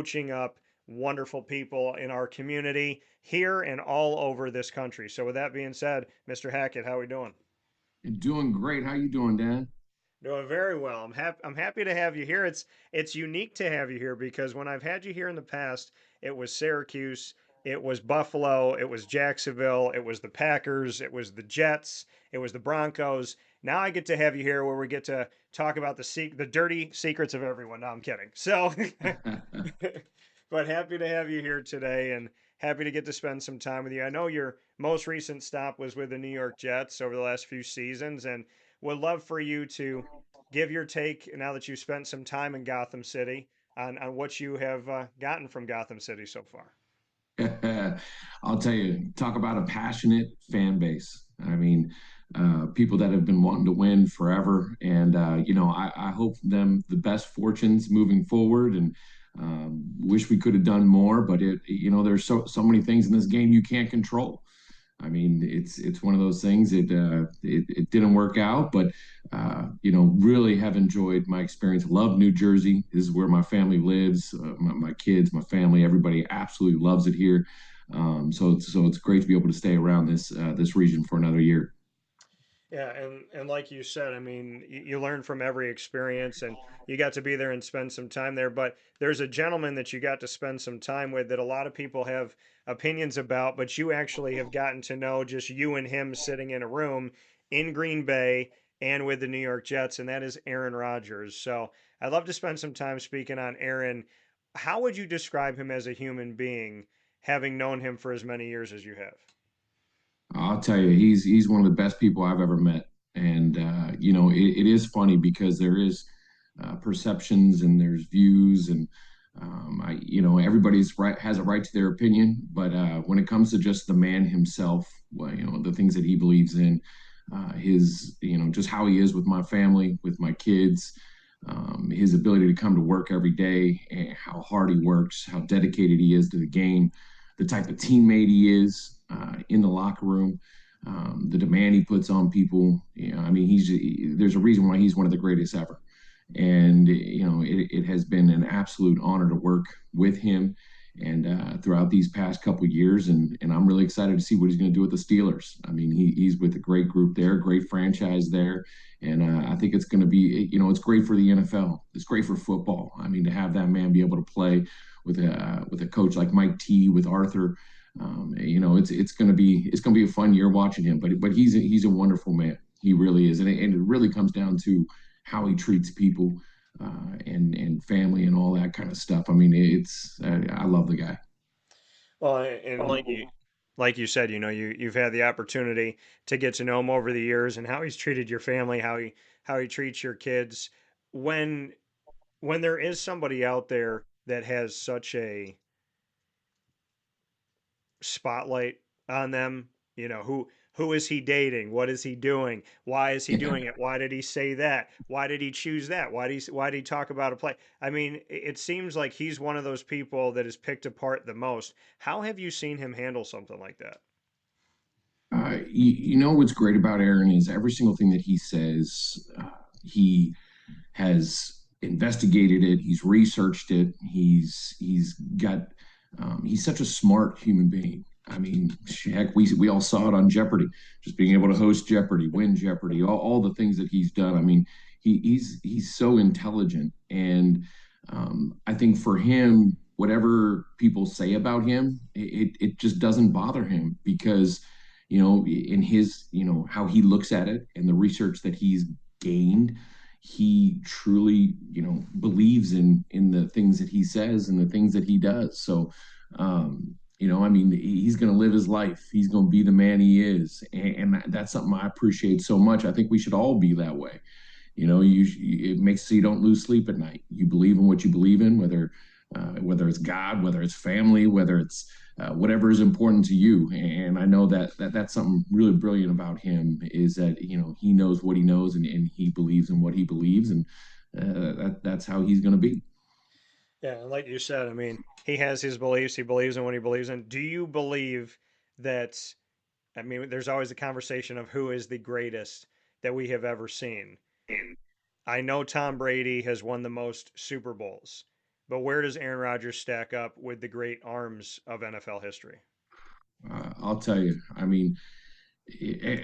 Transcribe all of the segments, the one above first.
coaching up wonderful people in our community here and all over this country. So with that being said, Mr. Hackett, how are we doing? Doing great. How you doing, Dan? Doing very well. I'm happy to have you here. It's unique to have you here because when I've had you here in the past, it was Syracuse, it was Buffalo, it was Jacksonville, it was the Packers, it was the Jets, it was the Broncos. Now I get to have you here where we get to talk about the dirty secrets of everyone. No, I'm kidding. So, but happy to have you here today and happy to get to spend some time with you. I know your most recent stop was with the New York Jets over the last few seasons, and would love for you to give your take now that you've spent some time in Gotham City on what you have gotten from Gotham City so far. I'll tell you, talk about a passionate fan base. People that have been wanting to win forever, and I hope them the best fortunes moving forward. And wish we could have done more, but there's so many things in this game you can't control. It's one of those things. It didn't work out, but really have enjoyed my experience. Love New Jersey. This is where my family lives. My kids, my family, everybody absolutely loves it here. So it's great to be able to stay around this region for another year. Yeah, and like you said, I mean, you learn from every experience, and you got to be there and spend some time there. But there's a gentleman that you got to spend some time with that a lot of people have opinions about, but you actually have gotten to know just you and him sitting in a room in Green Bay and with the New York Jets, and that is Aaron Rodgers. So I'd love to spend some time speaking on Aaron. How would you describe him as a human being, having known him for as many years as you have? I'll tell you, he's one of the best people I've ever met. And it is funny because there is perceptions and there's views, and everybody's right has a right to their opinion. But when it comes to just the man himself, well, the things that he believes in, his just how he is with my family, with my kids, his ability to come to work every day, and how hard he works, how dedicated he is to the game, the type of teammate he is in the locker room, the demand he puts on people. There's a reason why he's one of the greatest ever. And it has been an absolute honor to work with him and throughout these past couple of years, and I'm really excited to see what he's going to do with the Steelers. He's with a great group there, great franchise there, and I think it's going to be, it's great for the NFL. It's great for football. To have that man be able to play with a coach like Mike T, with Arthur. It's going to be a fun year watching him. But he's a wonderful man. He really is, and it really comes down to how he treats people, and family and all that kind of stuff. I love the guy. Well, and like you said, you've had the opportunity to get to know him over the years and how he's treated your family, how he treats your kids. When when there is somebody out there that has such a spotlight on them, who is he dating? What is he doing? Why is he doing it? Why did he say that? Why did he choose that? Why did he talk about a play? I mean, it seems like he's one of those people that is picked apart the most. How have you seen him handle something like that? What's great about Aaron is every single thing that he says, he has investigated it. He's researched it. He's such a smart human being. Heck, we all saw it on Jeopardy, just being able to host Jeopardy, win Jeopardy, all the things that he's done. He's so intelligent, and I think for him, whatever people say about him, it just doesn't bother him because in his how he looks at it and the research that he's gained, he truly believes in the things that he says and the things that he does. So he's going to live his life. He's going to be the man he is, and that's something I appreciate so much. I think we should all be that way. It makes so you don't lose sleep at night. You believe in what you believe in, whether it's God, whether it's family, whether it's whatever is important to you. And I know that's something really brilliant about him, is that he knows what he knows, and he believes in what he believes, and that's how he's going to be. Yeah, and like you said, I mean, he has his beliefs. He believes in what he believes in. Do you believe that? I mean, there's always a conversation of who is the greatest that we have ever seen. I know Tom Brady has won the most Super Bowls. but where does Aaron Rodgers stack up with the great arms of NFL history? I'll tell you. I mean,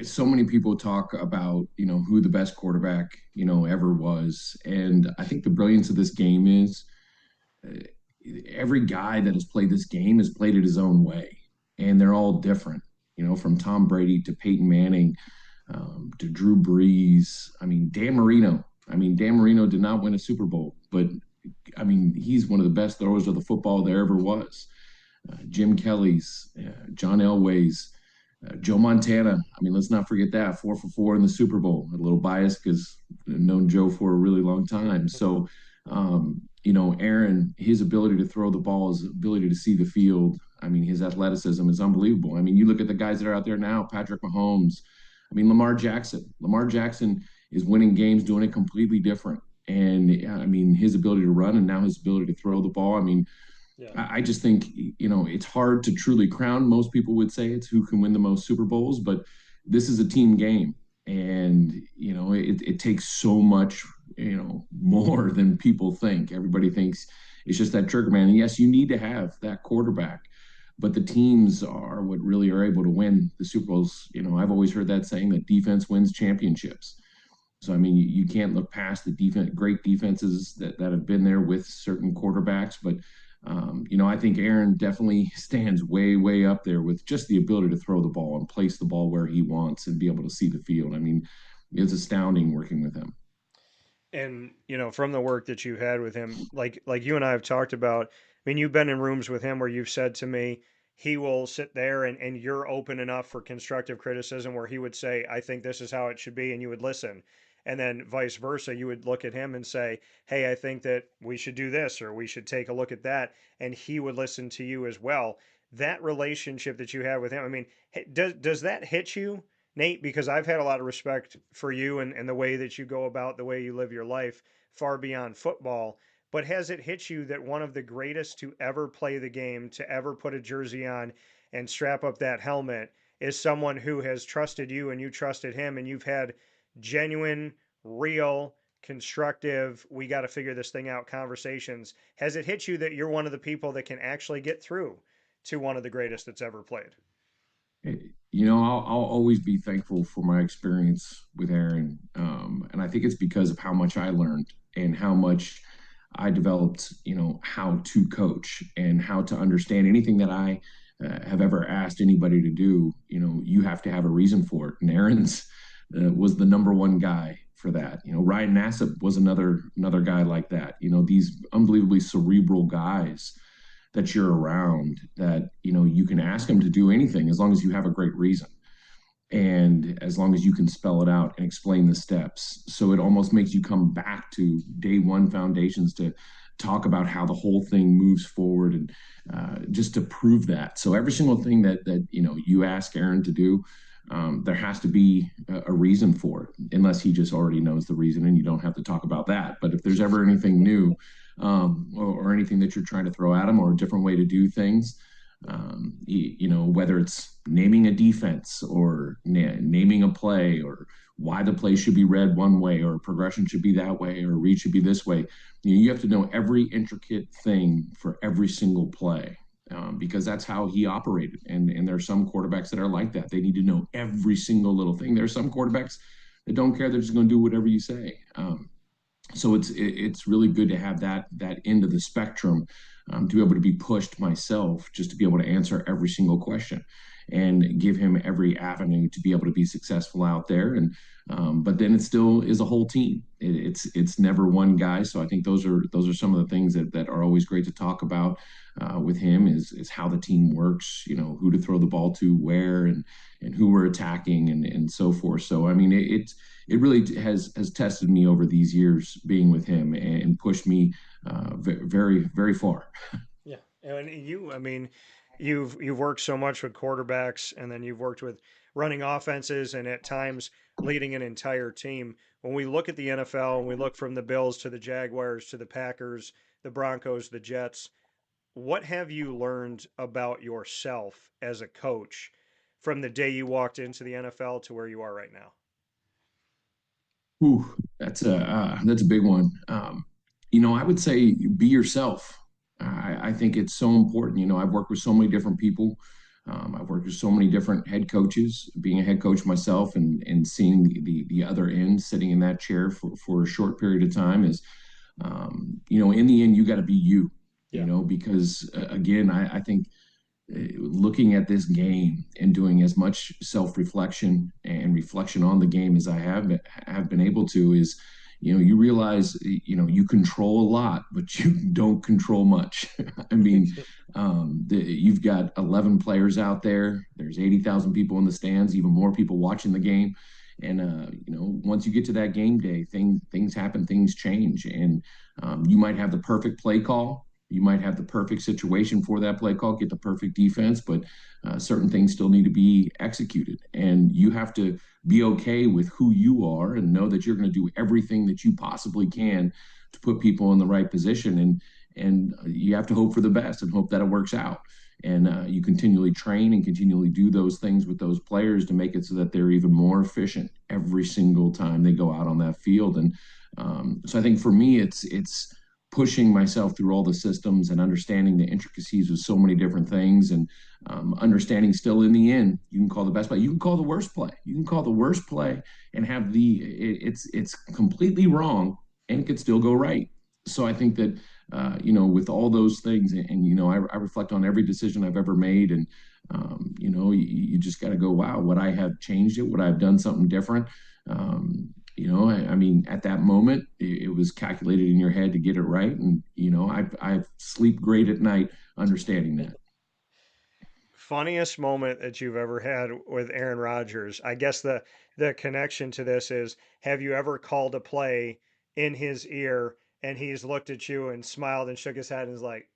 so many people talk about who the best quarterback ever was, and I think the brilliance of this game is uh, every guy that has played this game has played it his own way, and they're all different. From Tom Brady to Peyton Manning to Drew Brees. I mean, Dan Marino. I mean, Dan Marino did not win a Super Bowl, but I mean, he's one of the best throwers of the football there ever was. Jim Kelly's, John Elway's, Joe Montana. I mean, let's not forget that 4 for 4 in the Super Bowl. A little biased because I've known Joe for a really long time. So, Aaron, his ability to throw the ball, his ability to see the field. I mean, his athleticism is unbelievable. I mean, you look at the guys that are out there now, Patrick Mahomes. I mean, Lamar Jackson. Lamar Jackson is winning games doing it completely different. And I mean, his ability to run and now his ability to throw the ball. I mean, Yeah. I just think it's hard to truly crown. Most people would say it's who can win the most Super Bowls, but this is a team game, and it takes so much more than people think. Everybody thinks it's just that trigger man. And yes, you need to have that quarterback, but the teams are what really are able to win the Super Bowls. I've always heard that saying that defense wins championships. So I mean, you can't look past the defense, great defenses that have been there with certain quarterbacks. But I think Aaron definitely stands way, way up there with just the ability to throw the ball and place the ball where he wants and be able to see the field. I mean, it's astounding working with him. And from the work that you had with him, like you and I have talked about, I mean, you've been in rooms with him where you've said to me, he will sit there and you're open enough for constructive criticism where he would say, I think this is how it should be, and you would listen. And then vice versa, you would look at him and say, hey, I think that we should do this or we should take a look at that. And he would listen to you as well. That relationship that you have with him, I mean, does that hit you, Nate? Because I've had a lot of respect for you and the way that you go about the way you live your life far beyond football. But has it hit you that one of the greatest to ever play the game, to ever put a jersey on and strap up that helmet, is someone who has trusted you and you trusted him, and you've had genuine, real, constructive, we got to figure this thing out conversations? Has it hit you that you're one of the people that can actually get through to one of the greatest that's ever played? I'll always be thankful for my experience with Aaron, and I think it's because of how much I learned and how much I developed. How to coach and how to understand anything that I have ever asked anybody to do. You have to have a reason for it, and Aaron's was the number one guy for that. Ryan Nassib was another guy like that. These unbelievably cerebral guys that you're around that you can ask them to do anything as long as you have a great reason and as long as you can spell it out and explain the steps. So it almost makes you come back to day one foundations to talk about how the whole thing moves forward and just to prove that. So every single thing that you ask Aaron to do, there has to be a reason for it, unless he just already knows the reason and you don't have to talk about that. But if there's ever anything new or anything that you're trying to throw at him or a different way to do things, whether it's naming a defense or naming a play or why the play should be read one way or progression should be that way or read should be this way. You have to know every intricate thing for every single play. Because that's how he operated. And there are some quarterbacks that are like that. They need to know every single little thing. There are some quarterbacks that don't care. They're just going to do whatever you say. So it's really good to have that end of the spectrum, to be able to be pushed myself just to be able to answer every single question and give him every avenue to be able to be successful out there. And but then it still is a whole team. It's never one guy. So I think those are some of the things that are always great to talk about with him is how the team works. Who to throw the ball to, where, and who we're attacking, and so forth. So I mean, it really has tested me over these years being with him and pushed me very, very far. Yeah, and I mean, you've worked so much with quarterbacks, and then you've worked with running offenses, and at times leading an entire team. When we look at the NFL, and we look from the Bills to the Jaguars to the Packers, the Broncos, the Jets, what have you learned about yourself as a coach from the day you walked into the NFL to where you are right now? Ooh, that's a big one. I would say be yourself. I think it's so important. I've worked with so many different people. I've worked with so many different head coaches. Being a head coach myself and seeing the other end, sitting in that chair for a short period of time is, in the end, you got to be you. Yeah. Because again, I think looking at this game and doing as much self-reflection and reflection on the game as I have been able to is, you realize, you control a lot, but you don't control much. I mean, you've got 11 players out there. There's 80,000 people in the stands, even more people watching the game. And once you get to that game day, things happen, things change, and you might have the perfect play call, you might have the perfect situation for that play call, get the perfect defense, but certain things still need to be executed. And you have to be okay with who you are and know that you're going to do everything that you possibly can to put people in the right position. And you have to hope for the best and hope that it works out. And you continually train and continually do those things with those players to make it so that they're even more efficient every single time they go out on that field. And so I think for me, it's pushing myself through all the systems and understanding the intricacies of so many different things, and understanding still in the end you can call the best play, you can call the worst play, you can call the worst play and have it's completely wrong and it could still go right. So I think that with all those things, and I reflect on every decision I've ever made, and you just got to go, wow, would I have changed it, would I have done something different? I mean, at that moment, it was calculated in your head to get it right, and I sleep great at night understanding that. Funniest moment that you've ever had with Aaron Rodgers. I guess the connection to this is, have you ever called a play in his ear and he's looked at you and smiled and shook his head and is like,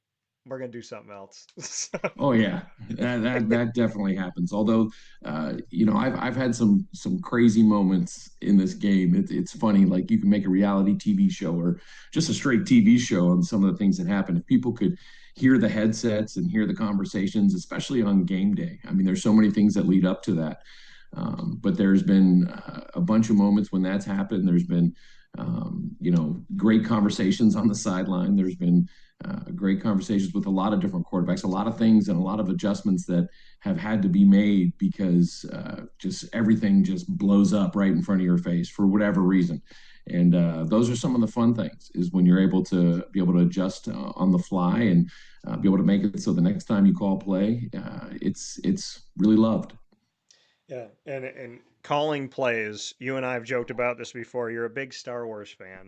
"We're gonna do something else." So, Oh yeah, that definitely happens. Although, I've had some crazy moments in this game. It's funny, like you can make a reality TV show or just a straight TV show on some of the things that happen. If people could hear the headsets and hear the conversations, especially on game day. I mean, there's so many things that lead up to that. But there's been a bunch of moments when that's happened. There's been, great conversations on the sideline. There's been great conversations with a lot of different quarterbacks, a lot of things and a lot of adjustments that have had to be made because just everything just blows up right in front of your face for whatever reason. And those are some of the fun things, is when you're able to adjust on the fly and be able to make it so the next time you call play, it's really loved. yeah, and calling plays, you and I have joked about this before. You're a big Star Wars fan.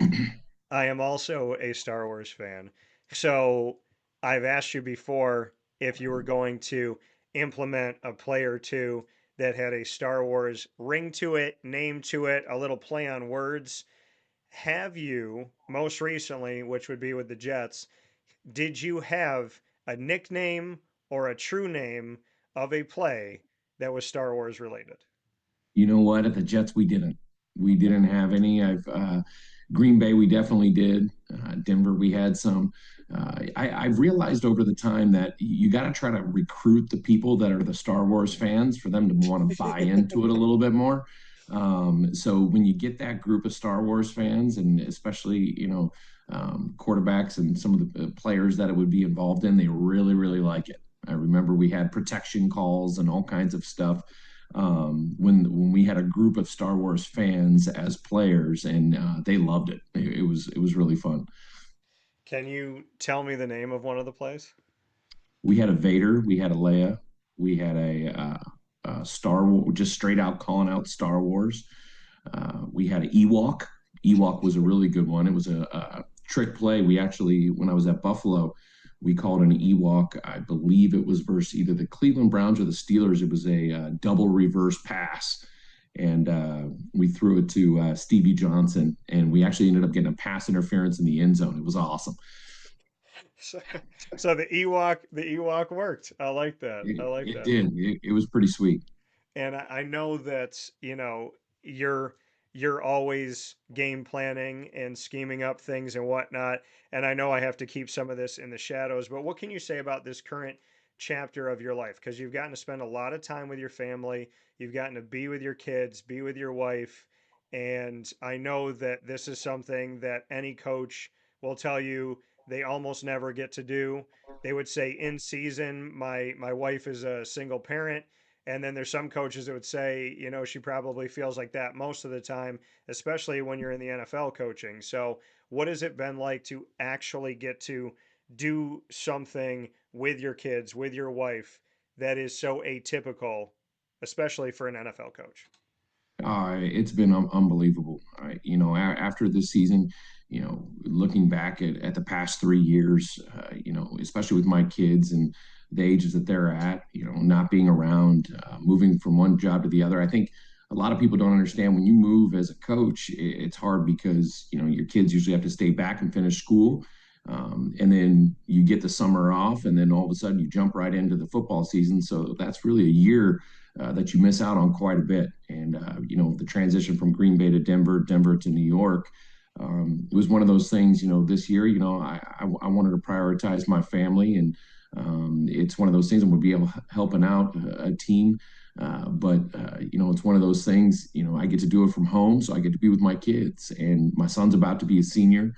I am also a Star Wars fan. So I've asked you before if you were going to implement a play or two that had a Star Wars ring to it, name to it, a little play on words. Have you, most recently, which would be with the Jets, did you have a nickname or a true name of a play that was Star Wars related? You know what? At the Jets, we didn't. We didn't have any. Green Bay, we definitely did. Denver, we had some. I've realized over the time that you got to try to recruit the people that are the Star Wars fans for them to want to buy into it a little bit more. So when you get that group of Star Wars fans, and especially quarterbacks and some of the players that it would be involved in, they really really like it. I remember we had protection calls and all kinds of stuff when we had a group of Star Wars fans as players, and they loved it. It was really fun. Can you tell me the name of one of the plays? We had a Vader, we had a Leia, we had a Star Wars, just straight out calling out Star Wars. We had an Ewok. Ewok was a really good one. It was a trick play. We actually, when I was at Buffalo, we called an Ewok. I believe it was versus either the Cleveland Browns or the Steelers. It was a double reverse pass. And we threw it to Stevie Johnson, and we actually ended up getting a pass interference in the end zone. It was awesome. So, so the Ewok worked. I like that. I like It that. did. It was pretty sweet. And I know that, you're you're always game planning and scheming up things and whatnot. And I know I have to keep some of this in the shadows, but what can you say about this current chapter of your life? Because you've gotten to spend a lot of time with your family, you've gotten to be with your kids, be with your wife, and I know that this is something that any coach will tell you they almost never get to do. They would say in season, my wife is a single parent. And then there's some coaches that would say, she probably feels like that most of the time, especially when you're in the NFL coaching. So, what has it been like to actually get to do something with your kids, with your wife, that is so atypical, especially for an NFL coach? It's been unbelievable. After this season, looking back at the past 3 years, especially with my kids and the ages that they're at, not being around, moving from one job to the other. I think a lot of people don't understand when you move as a coach, it's hard because, your kids usually have to stay back and finish school. And then you get the summer off, and then all of a sudden you jump right into the football season. So that's really a year that you miss out on quite a bit. And the transition from Green Bay to Denver, Denver to New York, it was one of those things. This year, I wanted to prioritize my family, and it's one of those things that would be able helping out a team. But it's one of those things. I get to do it from home, so I get to be with my kids. And my son's about to be a senior,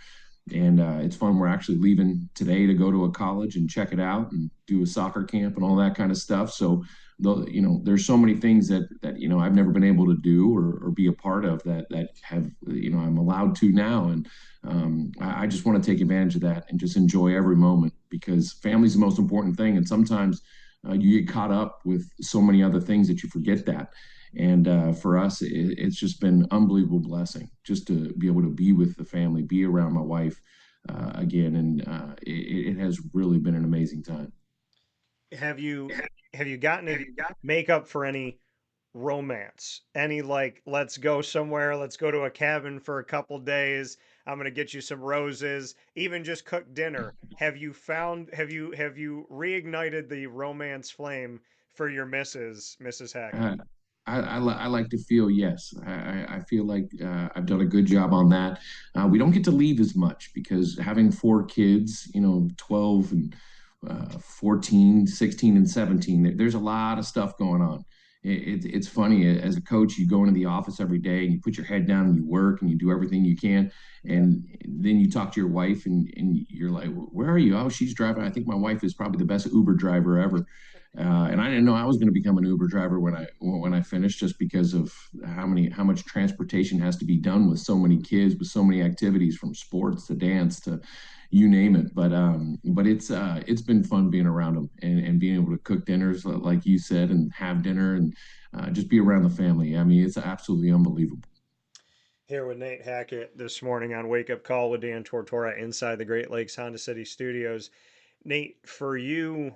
and it's fun. We're actually leaving today to go to a college and check it out and do a soccer camp and all that kind of stuff. So, there's so many things that I've never been able to do or be a part of that have I'm allowed to now, and I just want to take advantage of that and just enjoy every moment because family's the most important thing. And sometimes you get caught up with so many other things that you forget that. And for us, it's just been unbelievable blessing just to be able to be with the family, be around my wife again, and it has really been an amazing time. Have you have you gotten to make up for any romance? Any like, let's go somewhere, let's go to a cabin for a couple days. I'm gonna get you some roses, even just cook dinner. Have you reignited the romance flame for your Mrs. Hackett? Uh, I like to feel yes. I feel like I've done a good job on that. We don't get to leave as much because having four kids, 12 and 14, 16 and 17, there's a lot of stuff going on. It's funny as a coach, you go into the office every day and you put your head down and you work and you do everything you can. Yeah. And then you talk to your wife and you're like, where are you? Oh, she's driving. I think my wife is probably the best Uber driver ever. And I didn't know I was going to become an Uber driver when I finished, just because of how much transportation has to be done with so many kids, with so many activities from sports to dance to you name it. But it's been fun being around them and being able to cook dinners like you said and have dinner and just be around the family. I mean, it's absolutely unbelievable. Here with Nate Hackett this morning on Wake Up Call with Dan Tortora inside the Great Lakes Honda City Studios. Nate, for you,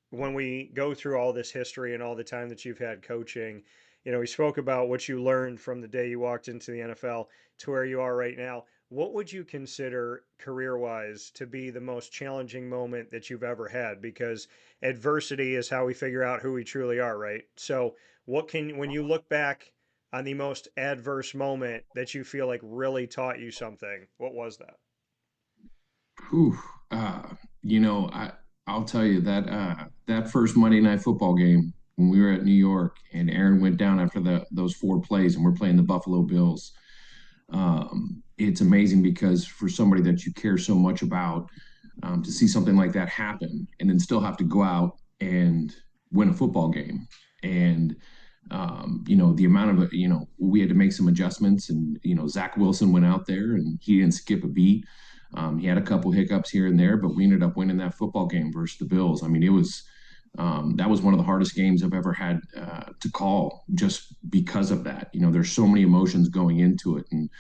when we go through all this history and all the time that you've had coaching, we spoke about what you learned from the day you walked into the NFL to where you are right now. What would you consider career wise to be the most challenging moment that you've ever had? Because adversity is how we figure out who we truly are, right? So, when you look back on the most adverse moment that you feel like really taught you something, what was that? Whew, uh, I'll tell you that first Monday Night Football game when we were at New York and Aaron went down after those four plays and we're playing the Buffalo Bills. It's amazing because for somebody that you care so much about, to see something like that happen and then still have to go out and win a football game. And the amount of we had to make some adjustments, and Zach Wilson went out there and he didn't skip a beat. He had a couple hiccups here and there, but we ended up winning that football game versus the Bills. I mean, it was that was one of the hardest games I've ever had to call, just because of that. There's so many emotions going into it, and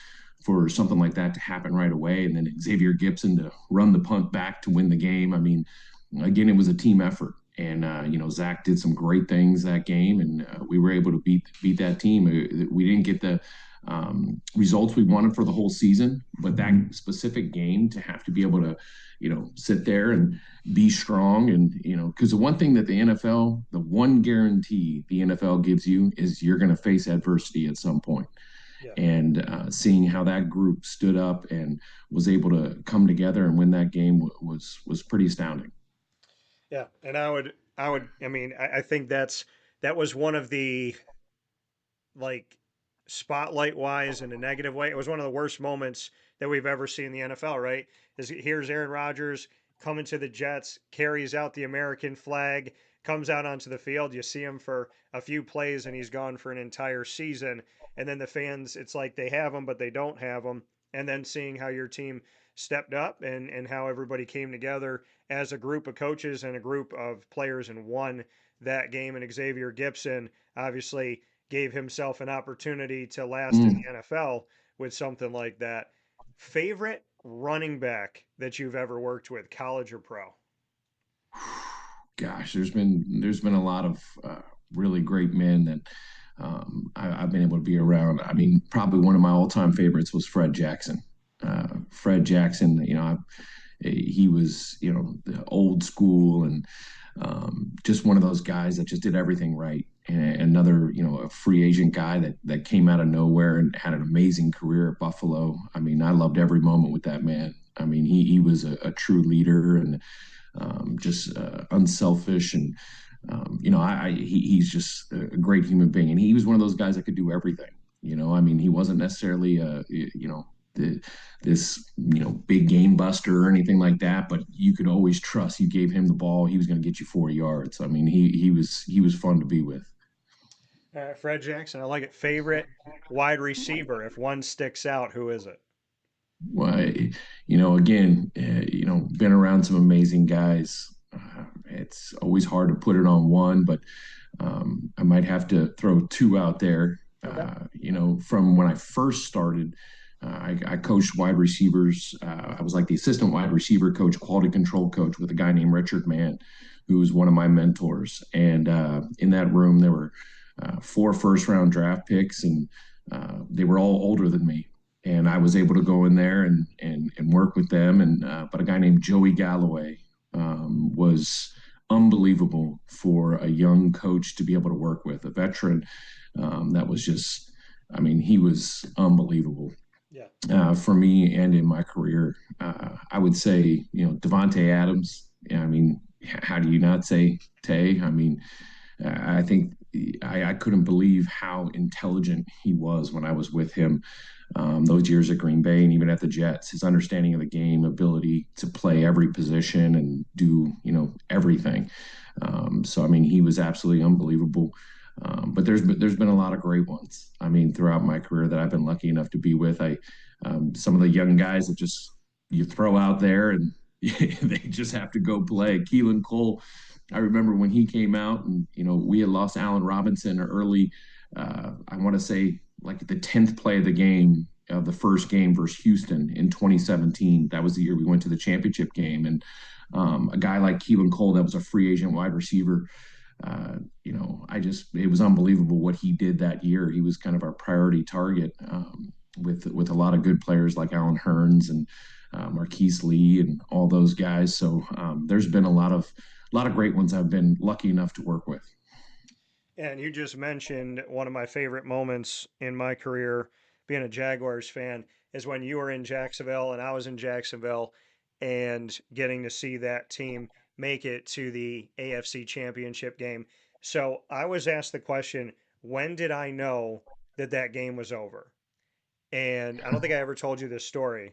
for something like that to happen right away, and then Xavier Gibson to run the punt back to win the game. I mean, again, it was a team effort, and Zach did some great things that game, and we were able to beat that team. We didn't get the results we wanted for the whole season, but that specific game to have to be able to, sit there and be strong, and because the one thing that the one guarantee the NFL gives you is you're going to face adversity at some point. Yeah. And seeing how that group stood up and was able to come together and win that game was pretty astounding. Yeah. And I mean, I think that was one of the like spotlight wise in a negative way. It was one of the worst moments that we've ever seen in the NFL, right? Is here's Aaron Rodgers coming to the Jets, carries out the American flag, comes out onto the field. You see him for a few plays and he's gone for an entire season. And then the fans, it's like they have him, but they don't have him. And then seeing how your team stepped up and how everybody came together as a group of coaches and a group of players and won that game. And Xavier Gibson obviously gave himself an opportunity to last in Mm. the NFL with something like that. Favorite running back that you've ever worked with, college or pro? Gosh, there's been a lot of really great men that I've been able to be around. I mean, probably one of my all-time favorites was Fred Jackson. Fred Jackson, he was, the old school and just one of those guys that just did everything right. And another, a free agent guy that came out of nowhere and had an amazing career at Buffalo. I mean, I loved every moment with that man. I mean, he was a true leader and just unselfish and he's just a great human being, and he was one of those guys that could do everything. I mean, he wasn't necessarily the, this big game buster or anything like that, but you could always trust. You gave him the ball, he was going to get you 4 yards. I mean, he was fun to be with. Fred Jackson, I like it. Favorite wide receiver, if one sticks out, who is it? Why, again, been around some amazing guys. It's always hard to put it on one, but I might have to throw two out there. Okay. From when I first started, I coached wide receivers. I was like the assistant wide receiver coach, quality control coach with a guy named Richard Mann, who was one of my mentors. And in that room, there were four first-round draft picks, and they were all older than me. And I was able to go in there and work with them. And but a guy named Joey Galloway was unbelievable for a young coach to be able to work with, a veteran that was just, I mean, he was unbelievable Yeah. for me and in my career. I would say, Devontae Adams. I mean, how do you not say Tay? I mean, I think I couldn't believe how intelligent he was when I was with him those years at Green Bay and even at the Jets. His understanding of the game, ability to play every position and do everything. So I mean, he was absolutely unbelievable. But there's been a lot of great ones. I mean, throughout my career that I've been lucky enough to be with. Some of the young guys that just you throw out there and they just have to go play. Keelan Cole, I remember when he came out and we had lost Allen Robinson early. I want to say like the 10th play of the game of the first game versus Houston in 2017. That was the year we went to the championship game, and a guy like Keelan Cole, that was a free agent wide receiver. It was unbelievable what he did that year. He was kind of our priority target with a lot of good players like Alan Hearns and Marquise Lee and all those guys. So there's been a lot of great ones I've been lucky enough to work with. And you just mentioned one of my favorite moments in my career being a Jaguars fan is when you were in Jacksonville and I was in Jacksonville and getting to see that team make it to the AFC Championship game. So I was asked the question, when did I know that that game was over? And I don't think I ever told you this story.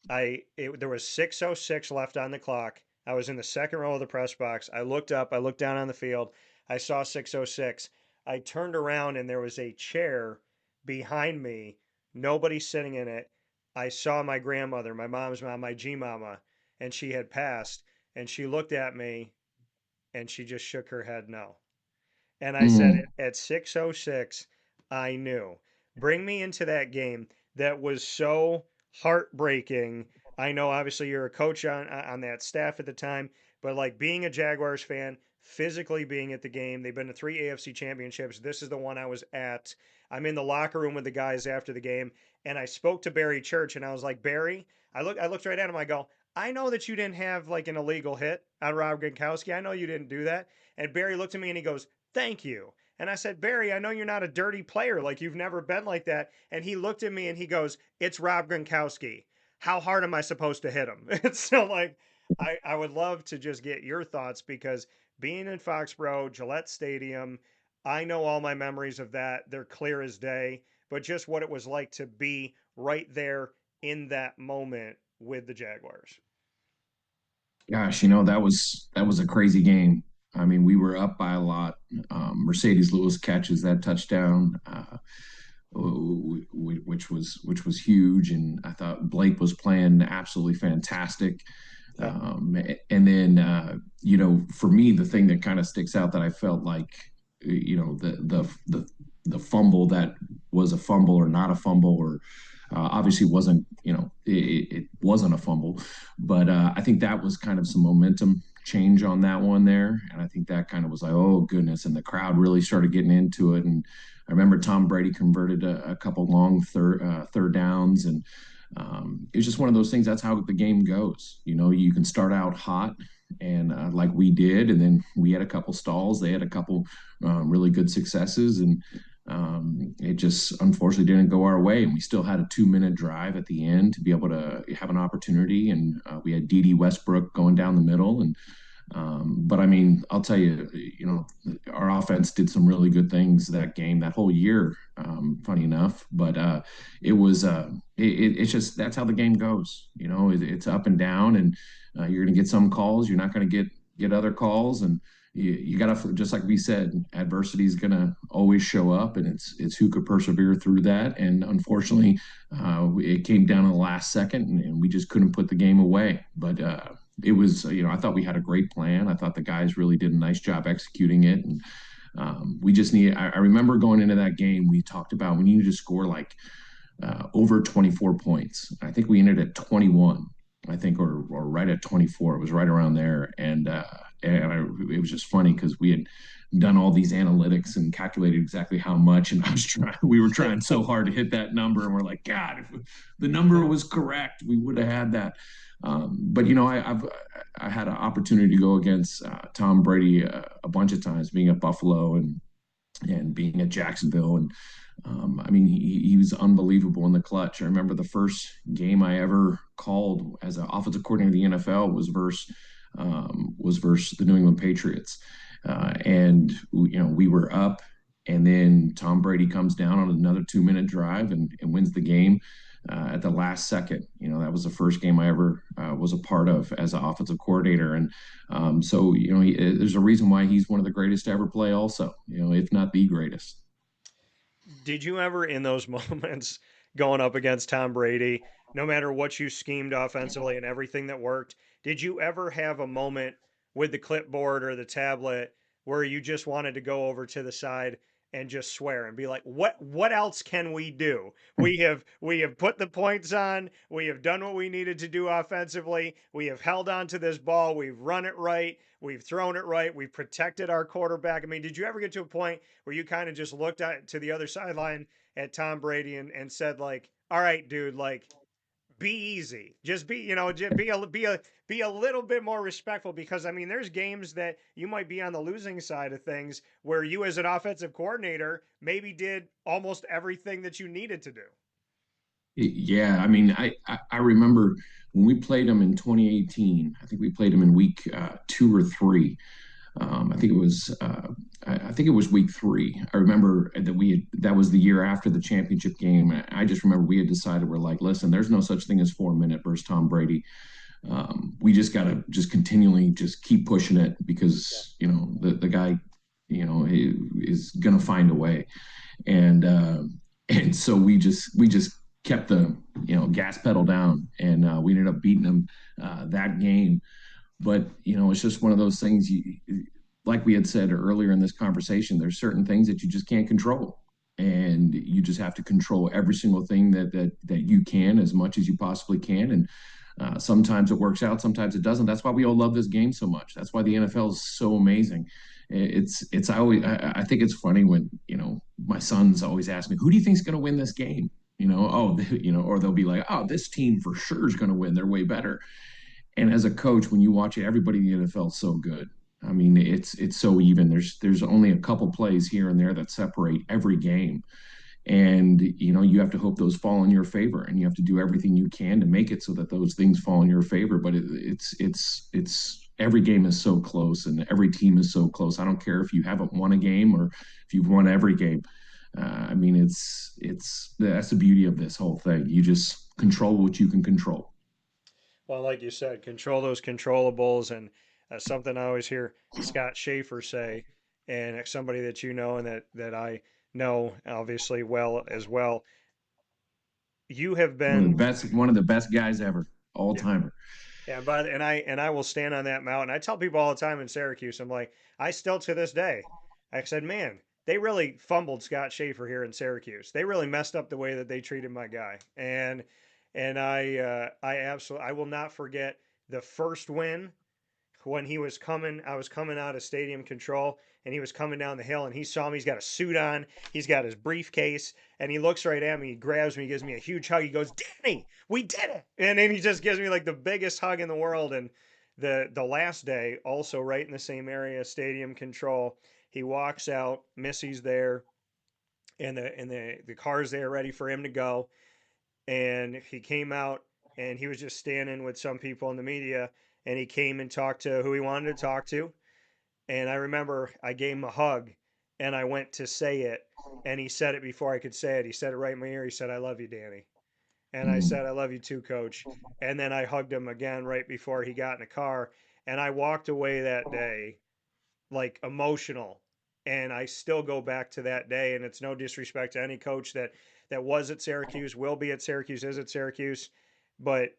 There was 6:06 left on the clock. I was in the second row of the press box. I looked up, I looked down on the field. I saw 6:06. I turned around and there was a chair behind me, nobody sitting in it. I saw my grandmother, my mom's mom, my G mama, and she had passed and she looked at me and she just shook her head no. And I said, Mm. at 6:06, I knew. Bring me into that game that was so heartbreaking. I know obviously you're a coach on that staff at the time, but like being a Jaguars fan, physically being at the game, they've been to three AFC championships. This is the one I was at. I'm in the locker room with the guys after the game, and I spoke to Barry Church, and I was like, Barry, I looked right at him. I go, I know that you didn't have like an illegal hit on Rob Gronkowski. I know you didn't do that. And Barry looked at me and he goes, thank you. And I said, Barry, I know you're not a dirty player. Like you've never been like that. And he looked at me and he goes, it's Rob Gronkowski. How hard am I supposed to hit him? And so, like, I would love to just get your thoughts because being in Foxborough, Gillette Stadium, I know all my memories of that. They're clear as day, but just what it was like to be right there in that moment with the Jaguars. Gosh, that was a crazy game. I mean, we were up by a lot. Mercedes Lewis catches that touchdown, which was huge, and I thought Blake was playing absolutely fantastic. Yep. And then, for me, the thing that kind of sticks out that I felt like, the fumble that was a fumble or not a fumble, or obviously wasn't, it wasn't a fumble, but I think that was kind of some momentum change on that one there, and I think that kind of was like, oh goodness, and the crowd really started getting into it, and I remember Tom Brady converted a couple long third downs, and it was just one of those things. That's how the game goes. You can start out hot, and like we did, and then we had a couple stalls. They had a couple really good successes, and it just unfortunately didn't go our way. And we still had a 2-minute drive at the end to be able to have an opportunity. And we had D.D. Westbrook going down the middle, and but I mean, I'll tell you, our offense did some really good things that game, that whole year. Funny enough, but it's just that's how the game goes. It's up and down, and you're going to get some calls. You're not going to get other calls, and you got to, just like we said, adversity is going to always show up, and it's who could persevere through that. And unfortunately, it came down to the last second, and we just couldn't put the game away. But it was, I thought we had a great plan. I thought the guys really did a nice job executing it, and we just need. I remember going into that game, we talked about we needed to score like over 24 points. I think we ended at 21. I think, or right at 24. It was right around there, it was just funny because we had done all these analytics and calculated exactly how much, and we were trying so hard to hit that number, and we're like, God, if the number was correct, we would have had that. But I had an opportunity to go against Tom Brady a bunch of times, being at Buffalo and being at Jacksonville, and I mean, he was unbelievable in the clutch. I remember the first game I ever called as an offensive coordinator in the NFL was versus the New England Patriots, and we were up, and then Tom Brady comes down on another 2-minute drive and wins the game at the last second. That was the first game I ever was a part of as an offensive coordinator, and so there's a reason why he's one of the greatest to ever play, also, if not the greatest. Did you ever, in those moments, going up against Tom Brady, no matter what you schemed offensively and everything that worked, did you ever have a moment with the clipboard or the tablet where you just wanted to go over to the side and just swear and be like, what else can we do? We have put the points on, we have done what we needed to do offensively, we have held on to this ball, we've run it right, we've thrown it right, we've protected our quarterback. I mean, did you ever get to a point where you kind of just looked at, to the other sideline at Tom Brady and said, like, all right, dude, like, be easy, just be, just be a little bit more respectful, because I mean, there's games that you might be on the losing side of things where you, as an offensive coordinator, maybe did almost everything that you needed to do. Yeah, I mean, I remember when we played them in 2018. I think we played them in week 2 or 3. I think it was week 3. I remember that was the year after the championship game. I just remember we had decided, we're like, listen, there's no such thing as 4 minute versus Tom Brady. We just got to just continually just keep pushing it, because the guy is gonna find a way, and so we just kept the gas pedal down, and we ended up beating them that game. But it's just one of those things. Like we had said earlier in this conversation, there's certain things that you just can't control, and you just have to control every single thing that you can, as much as you possibly can. And sometimes it works out, sometimes it doesn't. That's why we all love this game so much. That's why the NFL is so amazing. I think it's funny when my sons always ask me, who do you think's going to win this game? Or they'll be like, oh, this team for sure is going to win, they're way better. And as a coach, when you watch it, everybody in the NFL is so good. I mean, it's so even. There's only a couple plays here and there that separate every game, and you have to hope those fall in your favor, and you have to do everything you can to make it so that those things fall in your favor. But it's every game is so close and every team is so close. I don't care if you haven't won a game or if you've won every game. I mean, it's that's the beauty of this whole thing. You just control what you can control. Well, like you said, control those controllables, and something I always hear Scott Shafer say, and somebody that you know and that I know obviously well as well. You have been, One of the best guys ever, all yeah, timer. yeah, but and I will stand on that mountain. I tell people all the time in Syracuse, I'm like, I still to this day, I said, man, they really fumbled Scott Shafer here in Syracuse. They really messed up the way that they treated my guy, and I absolutely I will not forget the first win when he was coming. I was coming out of stadium control, and he was coming down the hill, and he saw me. He's got a suit on, he's got his briefcase, and he looks right at me. He grabs me, he gives me a huge hug. He goes, "Danny, we did it!" And then he just gives me like the biggest hug in the world. And the last day, also right in the same area, stadium control, he walks out. Missy's there, and the car's there ready for him to go, and he came out, and he was just standing with some people in the media, and he came and talked to who he wanted to talk to. And I remember I gave him a hug, and I went to say it, and he said it before I could say it. He said it right in my ear. He said, "I love you, Danny." And I Mm. said, "I love you too, coach." And then I hugged him again right before he got in the car, and I walked away that day like emotional. And I still go back to that day, and it's no disrespect to any coach that was at Syracuse, will be at Syracuse, is at Syracuse, but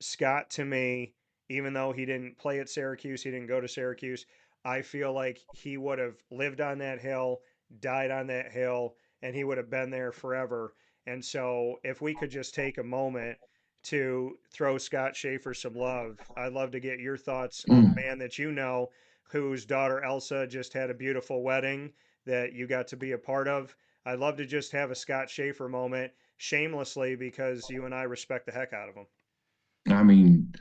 Scott, to me, even though he didn't play at Syracuse, he didn't go to Syracuse, I feel like he would have lived on that hill, died on that hill, and he would have been there forever. And so if we could just take a moment to throw Scott Shafer some love, I'd love to get your thoughts on a Mm. man that you know whose daughter Elsa just had a beautiful wedding that you got to be a part of. I'd love to just have a Scott Shafer moment shamelessly because you and I respect the heck out of him. I mean,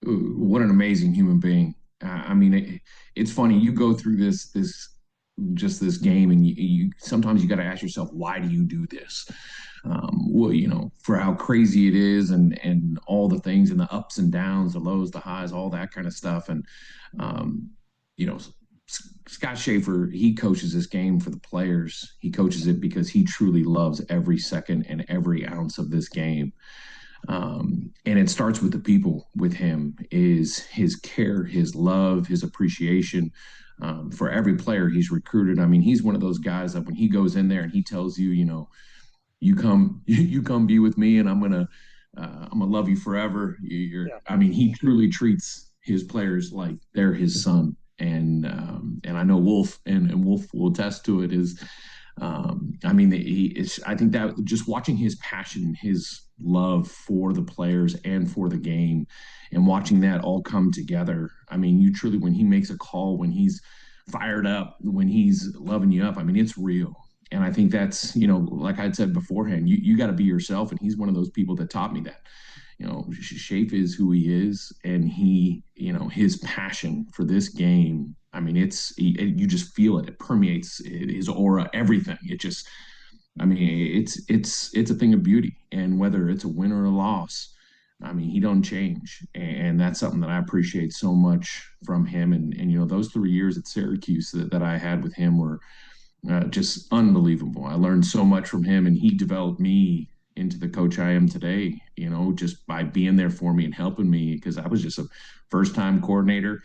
what an amazing human being. I mean, it's funny. You go through this game, and you sometimes you got to ask yourself, why do you do this? Well, for how crazy it is, and all the things, and the ups and downs, the lows, the highs, all that kind of stuff. And um, you know, Scott Shafer, he coaches this game for the players. He coaches it because he truly loves every second and every ounce of this game. And it starts with the people with him, is his care, his love, his appreciation for every player he's recruited. I mean, he's one of those guys that when he goes in there and he tells you, you come, you come be with me, and I'm gonna love you forever. Yeah. I mean, he truly treats his players like they're his son. And I know Wolf, and Wolf will attest to it. I mean, I think that just watching his passion, his love for the players and for the game, and watching that all come together. I mean, you truly, when he makes a call, when he's fired up, when he's loving you up, I mean, it's real. And I think that's, like I'd said beforehand, you got to be yourself. And he's one of those people that taught me that. Shafe is who he is, and his passion for this game. I mean, you just feel it. It permeates his aura, everything. I mean, it's a thing of beauty. And whether it's a win or a loss, I mean, he don't change, and that's something that I appreciate so much from him. And those 3 years at Syracuse that I had with him were just unbelievable. I learned so much from him, and he developed me into the coach I am today, just by being there for me and helping me, because I was just a first time coordinator,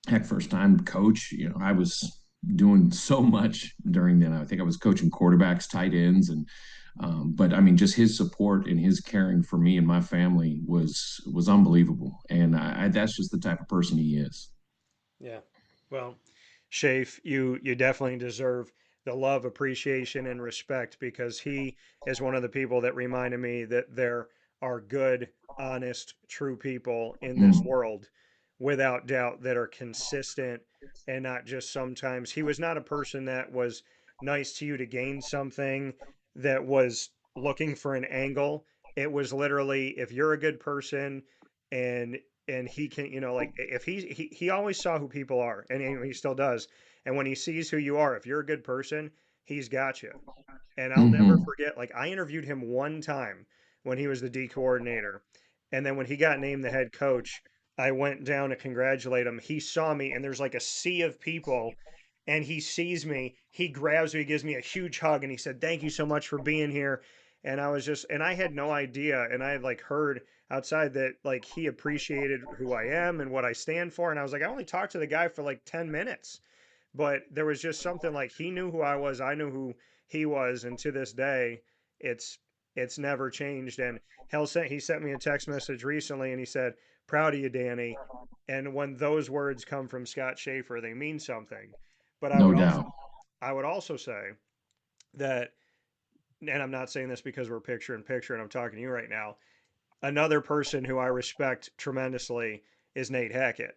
heck, first time coach. I was doing so much during then. I think I was coaching quarterbacks, tight ends, but I mean, just his support and his caring for me and my family was unbelievable. And that's just the type of person he is. Yeah. Well, Shafe, you definitely deserve the love, appreciation, and respect because he is one of the people that reminded me that there are good, honest, true people in this Mm. world, without doubt, that are consistent and not just sometimes. He was not a person that was nice to you to gain something, that was looking for an angle. It was literally, if you're a good person and he can, like if he always saw who people are, and he still does. And when he sees who you are, if you're a good person, he's got you. And I'll never Hmm. forget, like I interviewed him one time when he was the D coordinator, and then when he got named the head coach, I went down to congratulate him. He saw me, and there's like a sea of people, and he sees me. He grabs me, gives me a huge hug, and he said, "Thank you so much for being here." And I was just, and I had no idea, and I had like heard outside that like he appreciated who I am and what I stand for, and I was like, I only talked to the guy for like 10 minutes, but there was just something like he knew who I was, I knew who he was, and to this day, it's it's never changed. And he sent me a text message recently, and he said, "Proud of you, Danny." And when those words come from Scott Shafer, they mean something. But No doubt. I would also say that, and I'm not saying this because we're picture in picture and I'm talking to you right now, another person who I respect tremendously is Nate Hackett.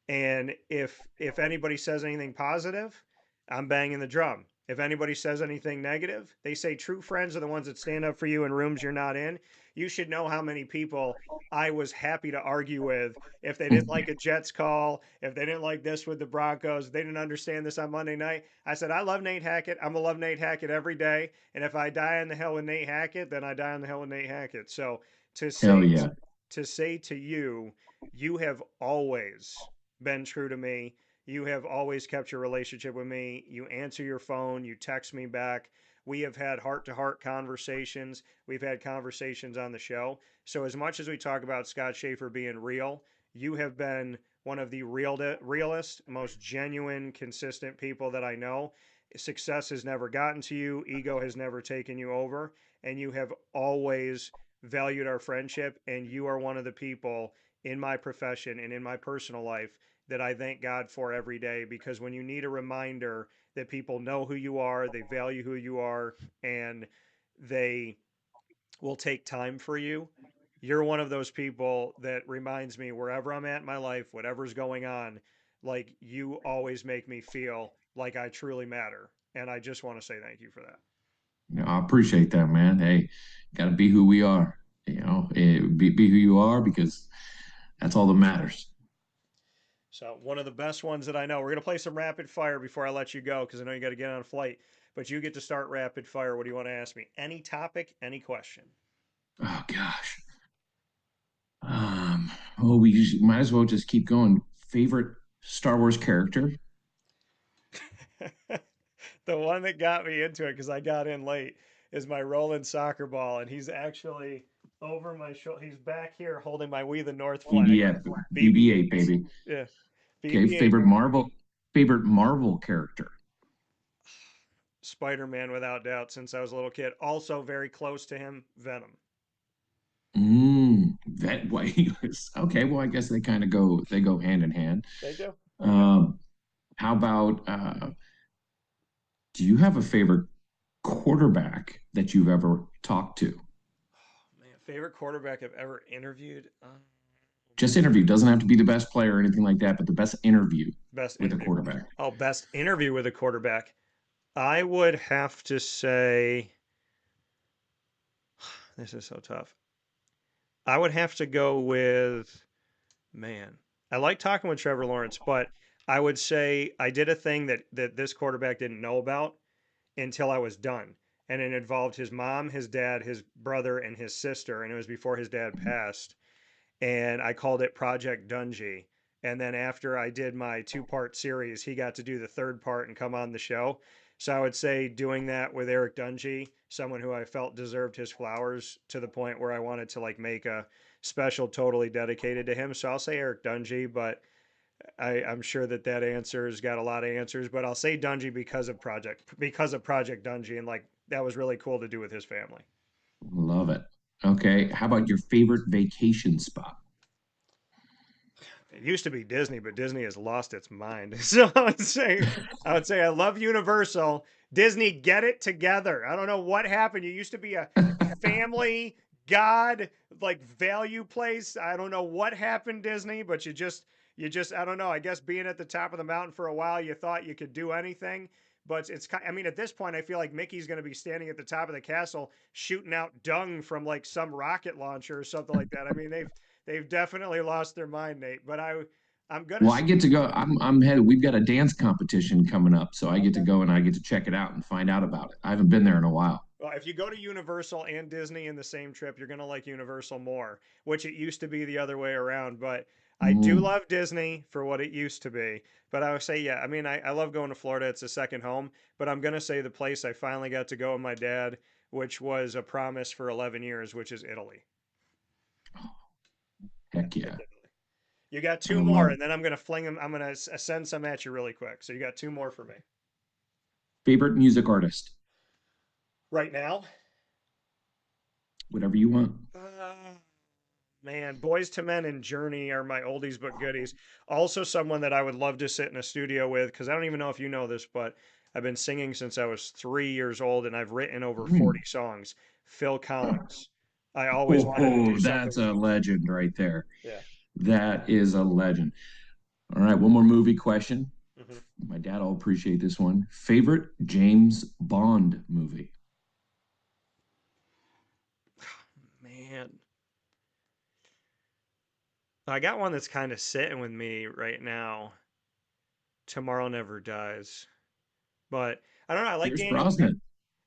And if anybody says anything positive, I'm banging the drum. If anybody says anything negative, they say true friends are the ones that stand up for you in rooms you're not in. You should know how many people I was happy to argue with if they didn't like a Jets call, if they didn't like this with the Broncos, they didn't understand this on Monday night. I said, I love Nate Hackett. I'm going to love Nate Hackett every day. And if I die on the hill with Nate Hackett, then I die on the hill with Nate Hackett. So to Hell say yeah. to say to you, you have always been true to me. You have always kept your relationship with me. You answer your phone, you text me back. We have had heart to heart conversations. We've had conversations on the show. So, as much as we talk about Scott Shafer being real, you have been one of the realest, most genuine, consistent people that I know. Success has never gotten to you, ego has never taken you over, and you have always valued our friendship. And you are one of the people in my profession and in my personal life that I thank God for every day, because when you need a reminder that people know who you are, they value who you are, and they will take time for you, you're one of those people that reminds me wherever I'm at in my life, whatever's going on, like you always make me feel like I truly matter. And I just want to say thank you for that. I appreciate that, man. Hey, got to be who we are. Be who you are because that's all that matters. So, one of the best ones that I know. We're going to play some rapid fire before I let you go because I know you got to get on a flight. But you get to start rapid fire. What do you want to ask me? Any topic, any question. Oh gosh. Um, oh, might as well just keep going. Favorite Star Wars character? The one that got me into it because I got in late is my Roland soccer ball, and he's actually over my shoulder. He's back here holding my We the North flag. BB-8, BB, BB-8, baby. yeah, Okay, BB-8. favorite Marvel character. Spider-Man without doubt since I was a little kid. Also very close to him, Venom. That way. Okay. Well, I guess they go hand in hand. They do. They do. Um, how about do you have a favorite quarterback that you've ever talked to? Man, favorite quarterback I've ever interviewed. Just interview. Doesn't have to be the best player or anything like that, but the best interview Best with a interview. quarterback. Oh, best interview with a quarterback. I would have to say this is so tough. I would have to go with, man. I like talking with Trevor Lawrence, but I would say I did a thing that this quarterback didn't know about until I was done. And it involved his mom, his dad, his brother, and his sister. And it was before his dad passed. And I called it Project Dungy. And then after I did my two-part series, he got to do the third part and come on the show. So I would say doing that with Eric Dungy, someone who I felt deserved his flowers to the point where I wanted to like make a special totally dedicated to him. So I'll say Eric Dungy, but I'm sure that that answer's got a lot of answers. But I'll say Dungy because of Project Dungy, and like that was really cool to do with his family. Love it. Okay. How about your favorite vacation spot? It used to be Disney, but Disney has lost its mind. So I love Universal. Disney, get it together. I don't know what happened. You used to be a family god like value place. I don't know what happened, Disney, but you just I don't know. I guess being at the top of the mountain for a while, you thought you could do anything. But I mean, at this point, I feel like Mickey's going to be standing at the top of the castle shooting out dung from like some rocket launcher or something like that. I mean, they've definitely lost their mind, Nate. But I'm gonna Well, I say get to go. I'm headed. We've got a dance competition coming up, so I get to okay. go and I get to check it out and find out about it. I haven't been there in a while. Well, if you go to Universal and Disney in the same trip, you're gonna like Universal more, which it used to be the other way around. But I do Mm. love Disney for what it used to be, but I would say, yeah, I mean, I love going to Florida. It's a second home, but I'm going to say the place I finally got to go with my dad, which was a promise for 11 years, which is Italy. Yeah, Heck yeah. pick Italy. You got I two more, love and then I'm going to fling them. I'm going to send some at you really quick. So you got two more for me. favorite music artist, Right now, whatever you want. uh, man, Boys to Men and Journey are my oldies but goodies. Also, someone that I would love to sit in a studio with because I don't even know if you know this, but I've been singing since I was 3 years old and I've written over Mm. 40 songs. Phil Collins. I always wanted to do Oh, something that's with a him. legend right there. Yeah. That is a legend. All right, one more movie question. Hmm. My dad will appreciate this one. Favorite James Bond movie? Man, I got one that's kind of sitting with me right now. Tomorrow Never Dies. But I don't know. I like Pierce Daniel. Brosnan.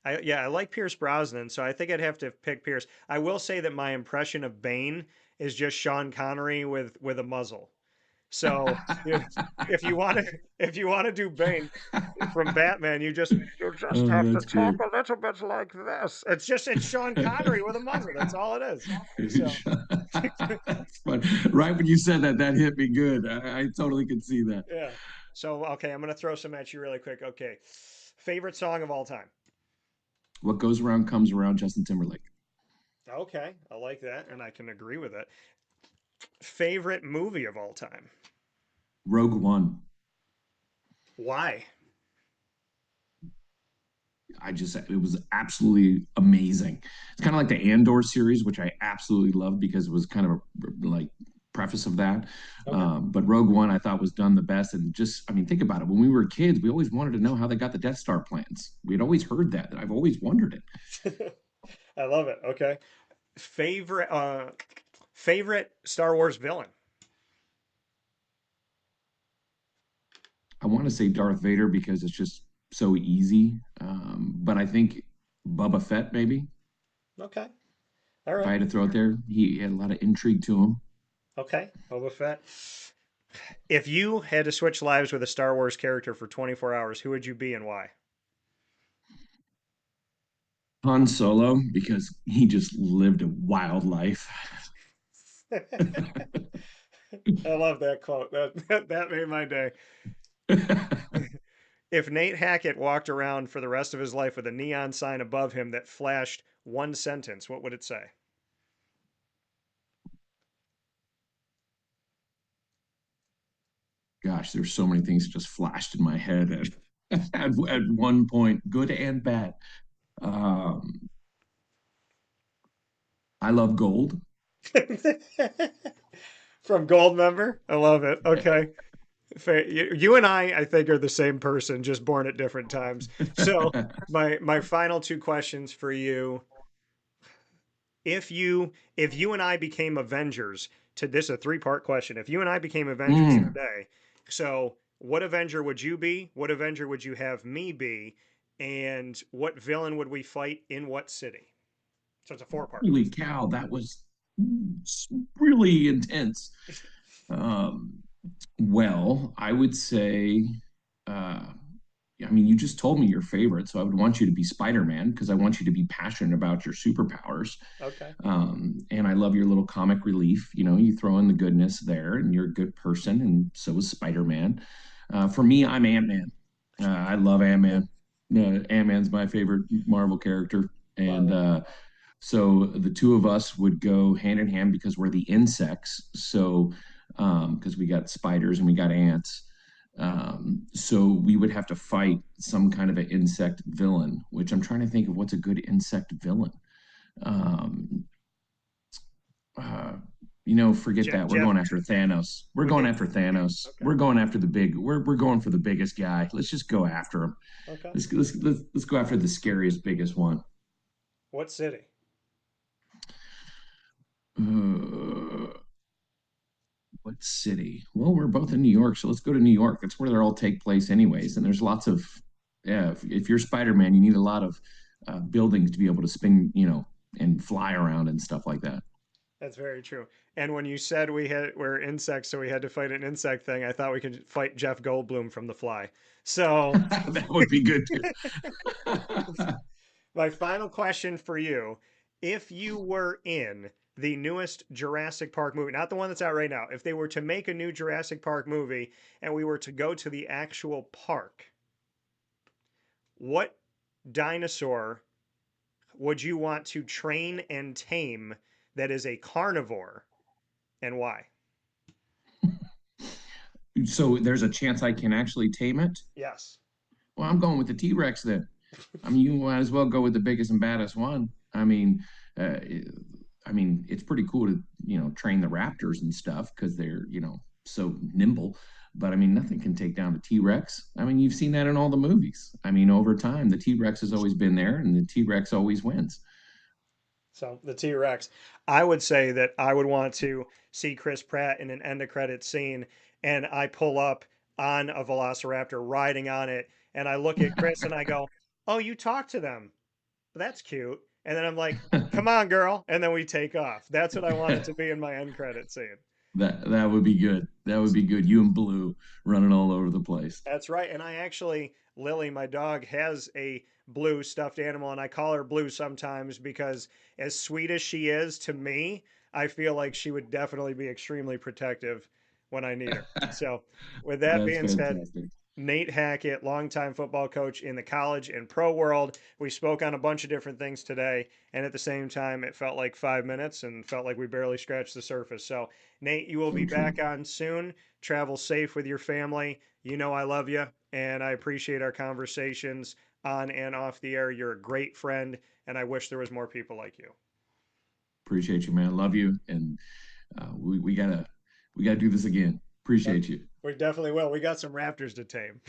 I like Pierce Brosnan, so I think I'd have to pick Pierce. I will say that my impression of Bane is just Sean Connery with a muzzle. So if you want to if you want to do Bane from Batman, you just Oh, have to that's talk great. a little bit like this. It's Sean Connery with a muzzle. That's all it is. So That's fun. Right when you said that, that hit me good. I totally could see that. yeah. So okay, I'm gonna throw some at you really quick. Okay, favorite song of all time. What goes around comes around, Justin Timberlake. Okay, I like that, and I can agree with it. Favorite movie of all time. Rogue One. Why? It was absolutely amazing. It's kind of like the Andor series, which I absolutely loved because it was kind of a like preface of that. Okay. But Rogue One, I thought was done the best. And just, I mean, think about it. When we were kids, we always wanted to know how they got the Death Star plans. We had always heard that. I've always wondered it. I love it. Okay. Favorite Star Wars villain. I want to say Darth Vader because it's just so easy. But I think Bubba Fett, maybe, Okay. All if I right. had to throw it there, he had a lot of intrigue to him. Okay. Boba Fett. If you had to switch lives with a Star Wars character for 24 hours, who would you be and why? Han Solo, because he just lived a wild life. I love that quote. That made my day. If Nate Hackett walked around for the rest of his life with a neon sign above him that flashed one sentence, what would it say? Gosh, there's so many things that just flashed in my head at one point, good and bad. Um, I love gold. From Goldmember? I love it. Okay. You and I think, are the same person, just born at different times. So my final two questions for you: if you and I became Avengers, to this is a three-part question. If you and I became Avengers Mm, today, so what Avenger would you be? What Avenger would you have me be? And what villain would we fight in what city? So it's a four-part holy question. cow, that was really intense. Um, well, I would say, uh, I mean, you just told me your favorite, so I would want you to be Spider-Man because I want you to be passionate about your superpowers. Okay. And I love your little comic relief. You know, you throw in the goodness there, and you're a good person, and so is Spider-Man. For me, I'm Ant-Man. I love Ant-Man. Ant-Man's my favorite Marvel character, Love and it. so the two of us would go hand in hand because we're the insects. So because we got spiders and we got ants. So we would have to fight some kind of an insect villain, which I'm trying to think of what's a good insect villain. Um, uh, forget that. We're Jeff, going after Thanos. We're we going can. after Thanos. Okay. We're going after the big. We're going for the biggest guy. Let's just go after him. Okay. Let's go after the scariest, biggest one. What city? Uh, what city? Well, we're both in New York, so let's go to New York. That's where they all take place, anyways. And there's lots of, yeah. If you're Spider-Man, you need a lot of buildings to be able to spin, and fly around and stuff like that. That's very true. And when you said we're insects, so we had to fight an insect thing, I thought we could fight Jeff Goldblum from The Fly. So That would be good too. my final question for you: if you were in the newest Jurassic Park movie, not the one that's out right now, if they were to make a new Jurassic Park movie and we were to go to the actual park, what dinosaur would you want to train and tame that is a carnivore, and why? So there's a chance I can actually tame it. Yes. Well, I'm going with the T-Rex then. I mean, you might as well go with the biggest and baddest one. Uh, it's pretty cool to train the raptors and stuff because they're so nimble. But I mean, nothing can take down the T-Rex. I mean, you've seen that in all the movies. I mean, over time, the T-Rex has always been there, and the T-Rex always wins. So the T Rex, I would say that I would want to see Chris Pratt in an end of credit scene, and I pull up on a Velociraptor riding on it, and I look at Chris and I go, "Oh, you talk to them? That's cute." And then I'm like, "Come on, girl," and then we take off. That's what I wanted to be in my end credit scene. That would be good. That would be good. You and Blue running all over the place. That's right. And I actually, Lily, my dog, has a blue stuffed animal, and I call her Blue sometimes because, as sweet as she is to me, I feel like she would definitely be extremely protective when I need her. So, with that That's being said, fantastic. Nate Hackett, longtime football coach in the college and pro world. We spoke on a bunch of different things today, and at the same time, it felt like 5 minutes and felt like we barely scratched the surface. So, Nate, you will So be true. back on soon. Travel safe with your family. You know I love you, and I appreciate our conversations on and off the air. You're a great friend, and I wish there was more people like you. Appreciate you, man. Love you, and we gotta do this again. Yep. Appreciate you. We definitely will. We got some raptors to tame.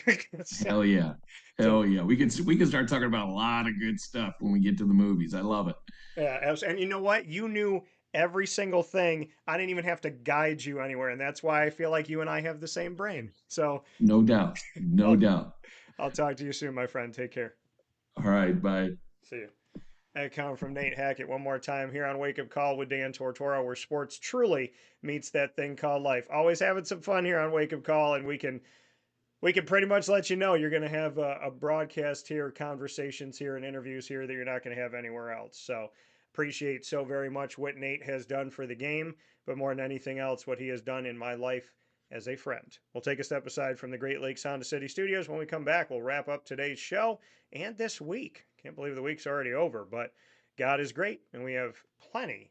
So, Hell yeah. so Hell yeah. We can start talking about a lot of good stuff when we get to the movies. I love it. yeah, and you know what? You knew every single thing. I didn't even have to guide you anywhere, and that's why I feel like you and I have the same brain. So No doubt. No I'll doubt. I'll talk to you soon, my friend. Take care. All right, bye. See you. That comment from Nate Hackett one more time here on Wake Up Call with Dan Tortora, where sports truly meets that thing called life. Always having some fun here on Wake Up Call, and we can pretty much let you know you're going to have a broadcast here, conversations here, and interviews here that you're not going to have anywhere else. So appreciate so very much what Nate has done for the game, but more than anything else, what he has done in my life as a friend. We'll take a step aside from the Great Lakes Honda City Studios. When we come back, we'll wrap up today's show and this week. Can't believe the week's already over, but God is great, and we have plenty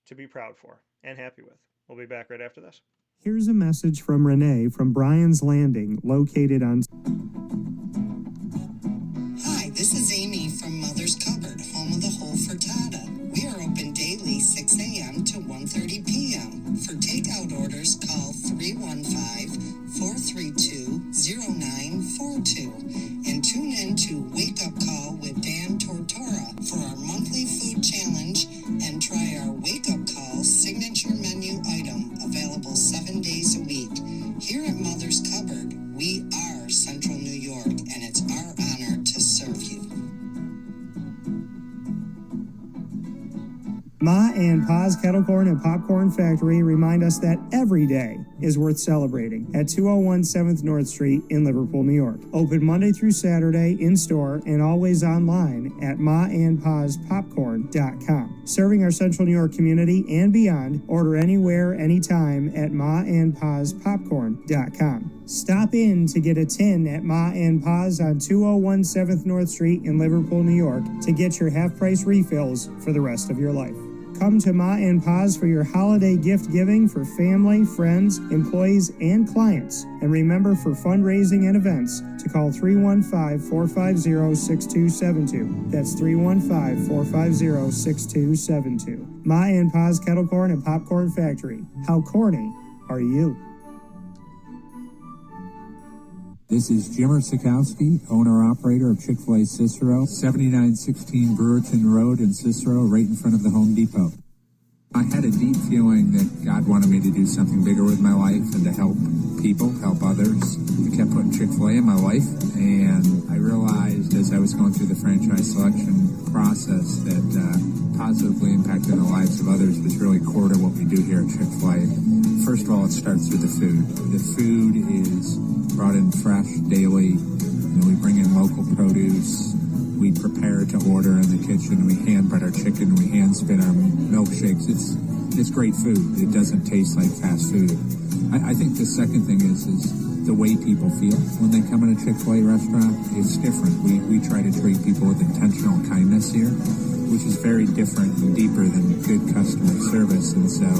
to be proud for and happy with. We'll be back right after this. Here's a message from Renee from Brian's Landing, located on. Hi, this is Amy from Mother's Cupboard, home of the whole frittata. We are open daily 6 a.m. to 1:30 p.m. For takeout orders, call 315-432-0942 and tune in to Wake Up Call with Dan Tortora for our monthly food challenge and try our Wake Up Call signature menu item available 7 days a week. Here at Mother's Cupboard, we are Central New York, and it's our honor to serve you. Ma and Pa's Kettle Corn and Popcorn Factory remind us that every day is worth celebrating at 201 7th North Street in Liverpool, New York. Open Monday through Saturday in-store and always online at maandpaspopcorn.com. Serving our Central New York community and beyond, order anywhere, anytime at maandpaspopcorn.com. Stop in to get a tin at Ma and Pa's on 201 7th North Street in Liverpool, New York to get your half-price refills for the rest of your life. Come to Ma and Pa's for your holiday gift giving for family, friends, employees, and clients. And remember, for fundraising and events, to call 315-450-6272. That's 315-450-6272. Ma and Pa's Kettle Corn and Popcorn Factory. How corny are you? This is Jimmer Sikowski, owner-operator of Chick-fil-A Cicero, 7916 Brewerton Road in Cicero, right in front of the Home Depot. I had a deep feeling that God wanted me to do something bigger with my life and to help people, help others. I kept putting Chick-fil-A in my life, and I realized as I was going through the franchise selection process that positively impacting the lives of others was really core to what we do here at Chick-fil-A. First of all, it starts with the food. The food is brought in fresh daily. We bring in local produce. We prepare to order in the kitchen. We hand bread our chicken. We hand spin our milkshakes. It's great food. It doesn't taste like fast food. I think the second thing is the way people feel when they come in a Chick-fil-A restaurant. It's different. We try to treat people with intentional kindness here, which is very different and deeper than good customer service. And so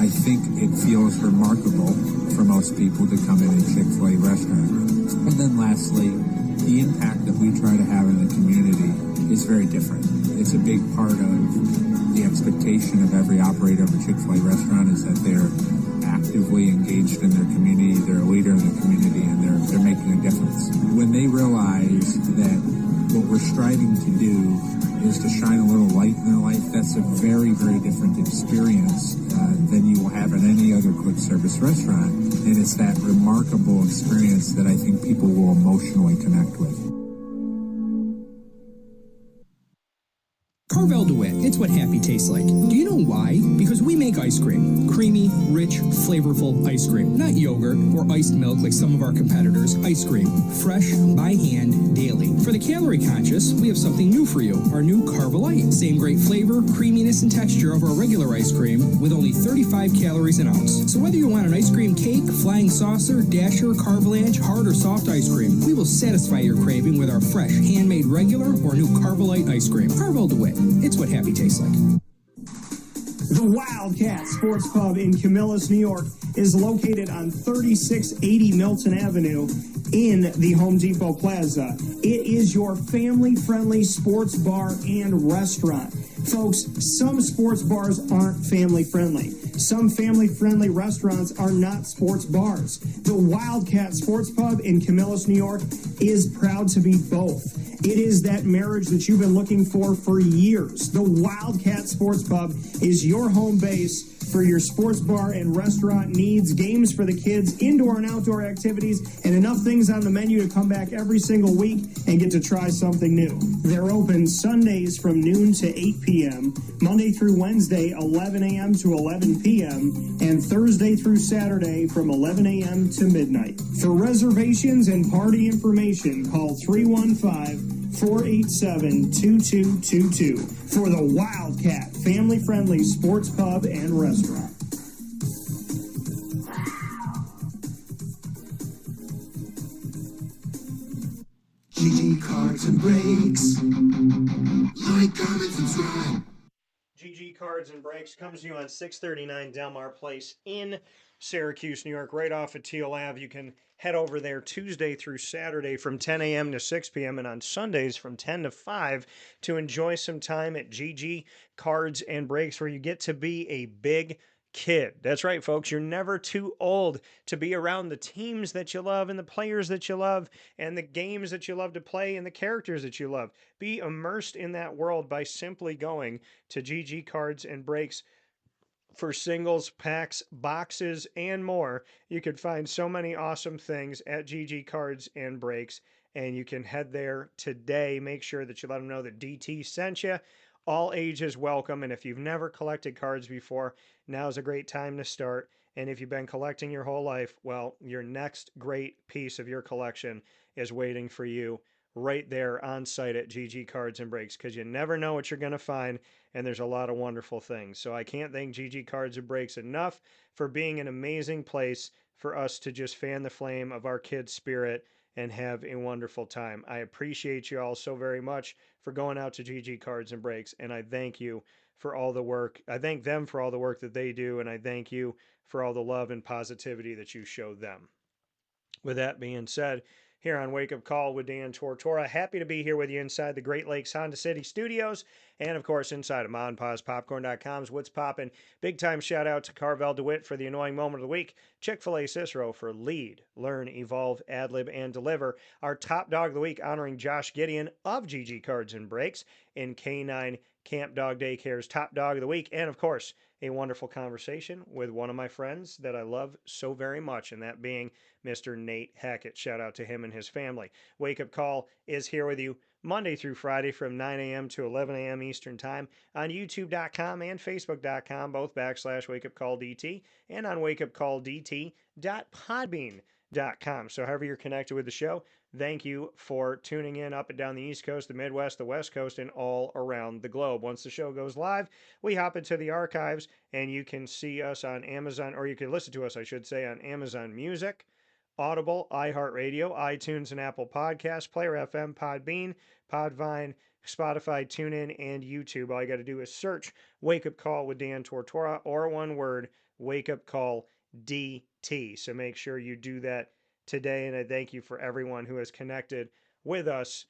I think it feels remarkable for most people to come in a Chick-fil-A restaurant. And then lastly, the impact that we try to have in the community is very different. It's a big part of the expectation of every operator of a Chick-fil-A restaurant is that they're actively engaged in their community, they're a leader in the community, and they're making a difference. When they realize that what we're striving to do is to shine a little light in their life, that's a very, very different experience than you will have at any other quick service restaurant. And it's that remarkable experience that I think people will emotionally connect with. Carvel DeWitt, it's what happy tastes like. Do you know why? Because we make ice cream. Creamy, rich, flavorful ice cream. Not yogurt or iced milk like some of our competitors. Ice cream. Fresh, by hand, daily. For the calorie conscious, we have something new for you. Our new Carvelite. Same great flavor, creaminess, and texture of our regular ice cream with only 35 calories an ounce. So whether you want an ice cream cake, flying saucer, dasher, carvalanche, hard or soft ice cream, we will satisfy your craving with our fresh, handmade regular or new Carvelite ice cream. Carvel DeWitt. It's what happy tastes like. The Wildcat Sports Pub in Camillus, New York is located on 3680 Milton Avenue in the Home Depot Plaza. It is your family-friendly sports bar and restaurant. Folks, some sports bars aren't family-friendly. Some family-friendly restaurants are not sports bars. The Wildcat Sports Pub in Camillus, New York is proud to be both. It is that marriage that you've been looking for years. The Wildcat Sports Pub is your home base for your sports bar and restaurant needs, games for the kids, indoor and outdoor activities, and enough things on the menu to come back every single week and get to try something new. They're open Sundays from noon to 8 p.m., Monday through Wednesday, 11 a.m. to 11 p.m., and Thursday through Saturday from 11 a.m. to midnight. For reservations and party information, call 315-487-2222 for the Wildcat family-friendly sports pub and restaurant. GG Cards and Breaks. Like, comment, subscribe. GG Cards and Breaks comes to you on 639 Delmar Place in Syracuse, New York, right off of Teal Ave. You can head over there Tuesday through Saturday from 10 a.m. to 6 p.m. and on Sundays from 10 to 5 to enjoy some time at GG Cards and Breaks, where you get to be a big kid. That's right, folks. You're never too old to be around the teams that you love and the players that you love and the games that you love to play and the characters that you love. Be immersed in that world by simply going to GG Cards and Breaks for singles, packs, boxes, and more. You can find so many awesome things at GG Cards and Breaks, and you can head there today. Make sure that you let them know that DT sent you. All ages welcome, and if you've never collected cards before, now's a great time to start. And if you've been collecting your whole life, well, your next great piece of your collection is waiting for you right there on site at GG Cards and Breaks, because you never know what you're going to find, and there's a lot of wonderful things. So I can't thank GG Cards and Breaks enough for being an amazing place for us to just fan the flame of our kids' spirit and have a wonderful time. I appreciate you all so very much for going out to GG Cards and Breaks, and I thank you for all the work. I thank them for all the work that they do, and I thank you for all the love and positivity that you show them. With that being said, here on Wake Up Call with Dan Tortora, happy to be here with you inside the Great Lakes Honda City Studios, and of course inside of MON-FRI's What's Poppin'. Big time shout out to Carvel DeWitt for the annoying moment of the week, Chick-fil-A Cicero for lead, learn, evolve, ad-lib, and deliver. Our top dog of the week honoring Josh Gideon of GG Cards and Breaks in K9 Camp Dog Daycare's Top Dog of the Week, and of course, a wonderful conversation with one of my friends that I love so very much, and that being Mr. Nate Hackett. Shout out to him and his family. Wake Up Call is here with you Monday through Friday from 9 a.m. to 11 a.m. Eastern Time on YouTube.com and Facebook.com, both /WakeUpCallDT, and on WakeUpCallDT.podbean.com. So, however you're connected with the show, thank you for tuning in up and down the East Coast, the Midwest, the West Coast, and all around the globe. Once the show goes live, we hop into the archives, and you can see us on Amazon, or you can listen to us, I should say, on Amazon Music, Audible, iHeartRadio, iTunes, and Apple Podcasts, Player FM, Podbean, Podvine, Spotify, TuneIn, and YouTube. All you got to do is search Wake Up Call with Dan Tortora, or one word, Wake Up Call DT. So make sure you do that today, and I thank you for everyone who has connected with us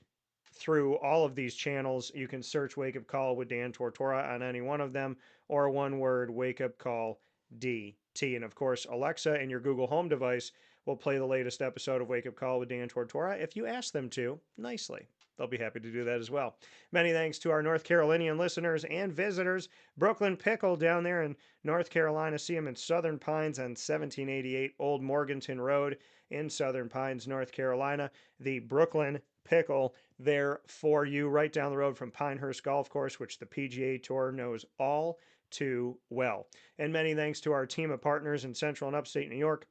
through all of these channels. You can search Wake Up Call with Dan Tortora on any one of them, or one word, Wake Up Call DT. And of course, Alexa and your Google Home device will play the latest episode of Wake Up Call with Dan Tortora if you ask them to nicely. They'll be happy to do that as well. Many thanks to our North Carolinian listeners and visitors. Brooklyn Pickle down there in North Carolina. See him in Southern Pines on 1788 Old Morganton Road in Southern Pines, North Carolina. The Brooklyn Pickle there for you, right down the road from Pinehurst Golf Course, which the PGA Tour knows all too well. And many thanks to our team of partners in Central and Upstate New York.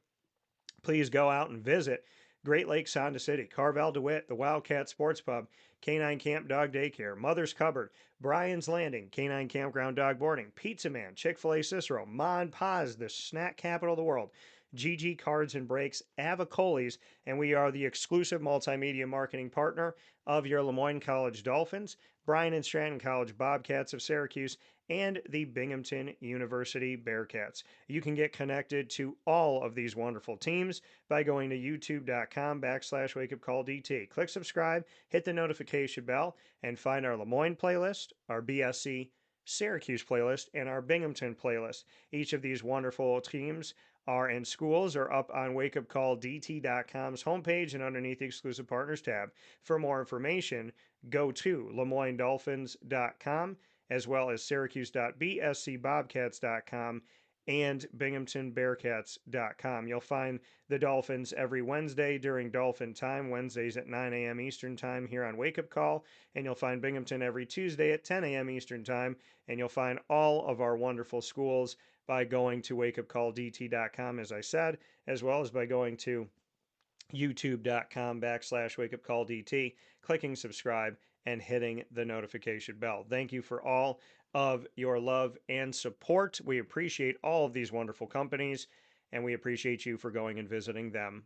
Please go out and visit Great Lakes Honda City, Carvel DeWitt, the Wildcat Sports Pub, Canine Camp Dog Daycare, Mother's Cupboard, Brian's Landing, Canine Campground Dog Boarding, Pizza Man, Chick-fil-A Cicero, Mon-Paz, the snack capital of the world, GG Cards and Breaks, Avicoli's, and we are the exclusive multimedia marketing partner of your Lemoyne College Dolphins, Bryan and Stratton College Bobcats of Syracuse, and the Binghamton University Bearcats. You can get connected to all of these wonderful teams by going to youtube.com/wakeupcalldt. Click subscribe, hit the notification bell, and find our Lemoyne playlist, our BSC Syracuse playlist, and our Binghamton playlist. Each of these wonderful teams and schools are up on WakeUpCallDT.com's homepage and underneath the Exclusive Partners tab. For more information, go to LeMoyneDolphins.com, as well as Syracuse.bscbobcats.com and BinghamtonBearcats.com. You'll find the Dolphins every Wednesday during Dolphin Time, Wednesdays at 9 a.m. Eastern Time here on Wake Up Call, and you'll find Binghamton every Tuesday at 10 a.m. Eastern Time, and you'll find all of our wonderful schools by going to WakeUpCallDT.com, as I said, as well as by going to youtube.com/wakeupcalldt, clicking subscribe, and hitting the notification bell. Thank you for all of your love and support. We appreciate all of these wonderful companies, and we appreciate you for going and visiting them